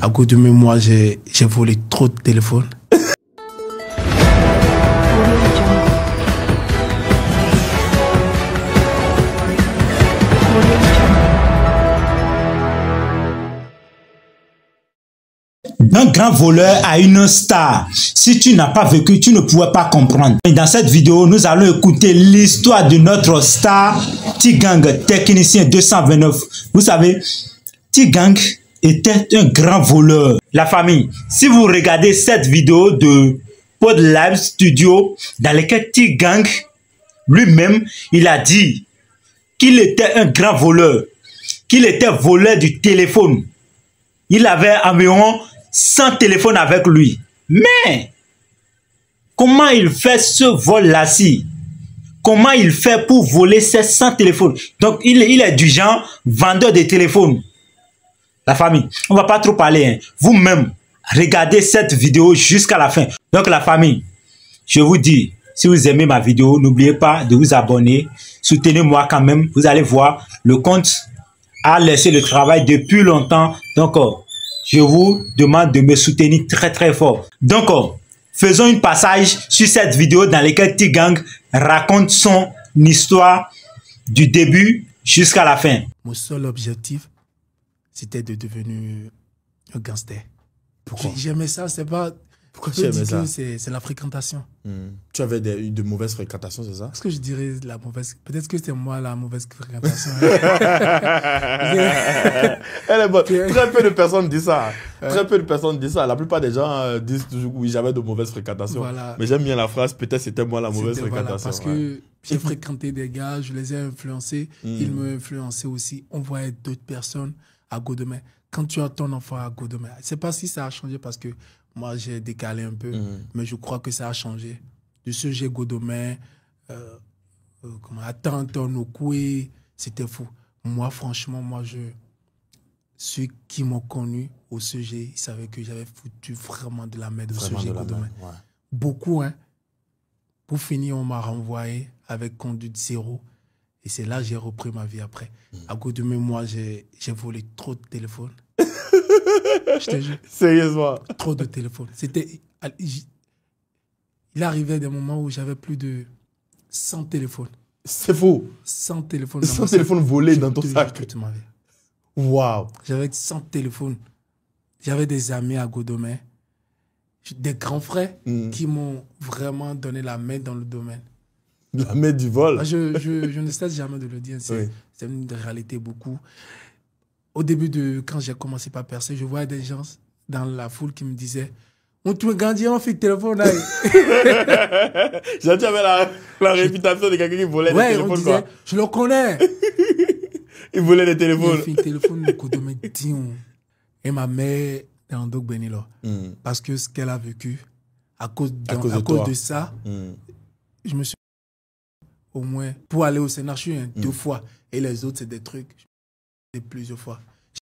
À cause de moi, j'ai volé trop de téléphones. D'un grand voleur à une star. Si tu n'as pas vécu, tu ne pourrais pas comprendre. Et dans cette vidéo, nous allons écouter l'histoire de notre star, T-Gang, technicien 229. Vous savez, T-Gang était un grand voleur. La famille, si vous regardez cette vidéo de Pod Live Studio, dans laquelle T-Gang lui-même, il a dit qu'il était un grand voleur, qu'il était voleur du téléphone. Il avait environ 100 téléphones avec lui. Mais, comment il fait ce vol-là-ci? Comment il fait pour voler ces 100 téléphones? Donc, il est du genre vendeur de téléphones. La famille, on ne va pas trop parler. Hein. Vous-même, regardez cette vidéo jusqu'à la fin. Donc, la famille, je vous dis, si vous aimez ma vidéo, n'oubliez pas de vous abonner. Soutenez-moi quand même. Vous allez voir, le compte a laissé le travail depuis longtemps. Donc, je vous demande de me soutenir très très fort. Donc, faisons un passage sur cette vidéo dans laquelle T-Gang raconte son histoire du début jusqu'à la fin. Mon seul objectif, c'était de devenir un gangster. Pourquoi? J'aimais ça, c'est pas... Pourquoi tu aimais ça? C'est la fréquentation. Tu avais de mauvaises fréquentations, c'est ça? Est-ce que je dirais la mauvaise... Peut-être que c'était moi la mauvaise fréquentation. Elle est bonne. Très peu de personnes disent ça. Très peu de personnes disent ça. La plupart des gens disent toujours oui, j'avais de mauvaises fréquentations. Voilà. Mais j'aime bien la phrase, peut-être c'était moi la mauvaise fréquentation. Voilà, parce que j'ai fréquenté des gars, je les ai influencés, ils m'ont influencé aussi. On voyait d'autres personnes à Godemain. Quand tu as ton enfant à Godemain, je ne sais pas si ça a changé parce que moi j'ai décalé un peu, mais je crois que ça a changé. De ce j'ai Godemain, Attenton, Okoué, c'était fou. Moi, franchement, ceux qui m'ont connu au CG, ils savaient que j'avais foutu vraiment de la merde au CG Godemain. Ouais. Beaucoup, hein. Pour finir, on m'a renvoyé avec conduite 0. Et c'est là que j'ai repris ma vie après. À Godemain, moi, j'ai volé trop de téléphones. Je te jure. Sérieusement? Trop de téléphones. Il arrivait des moments où j'avais plus de 100 téléphones. C'est fou. 100 téléphones. 100 téléphones volés dans ton sac. Toute ma vie. Waouh. J'avais 100 téléphones. J'avais des amis à Godemain, des grands frères qui m'ont vraiment donné la main dans le domaine. La main du vol. Je ne cesse jamais de le dire. C'est une réalité beaucoup. Au début, quand j'ai commencé par percer, je voyais des gens dans la foule qui me disaient « On te grandit, on fait téléphone. » J'ai tu avais la réputation de quelqu'un qui volait des téléphones. On disait, je le connais. Il volait des téléphones. Il fait un téléphone, et ma mère est en Dog Benilo. Parce que ce qu'elle a vécu, à cause de ça, je me suis au moins pour aller au Sénat, 2 fois. Et les autres, c'est des trucs, plusieurs fois.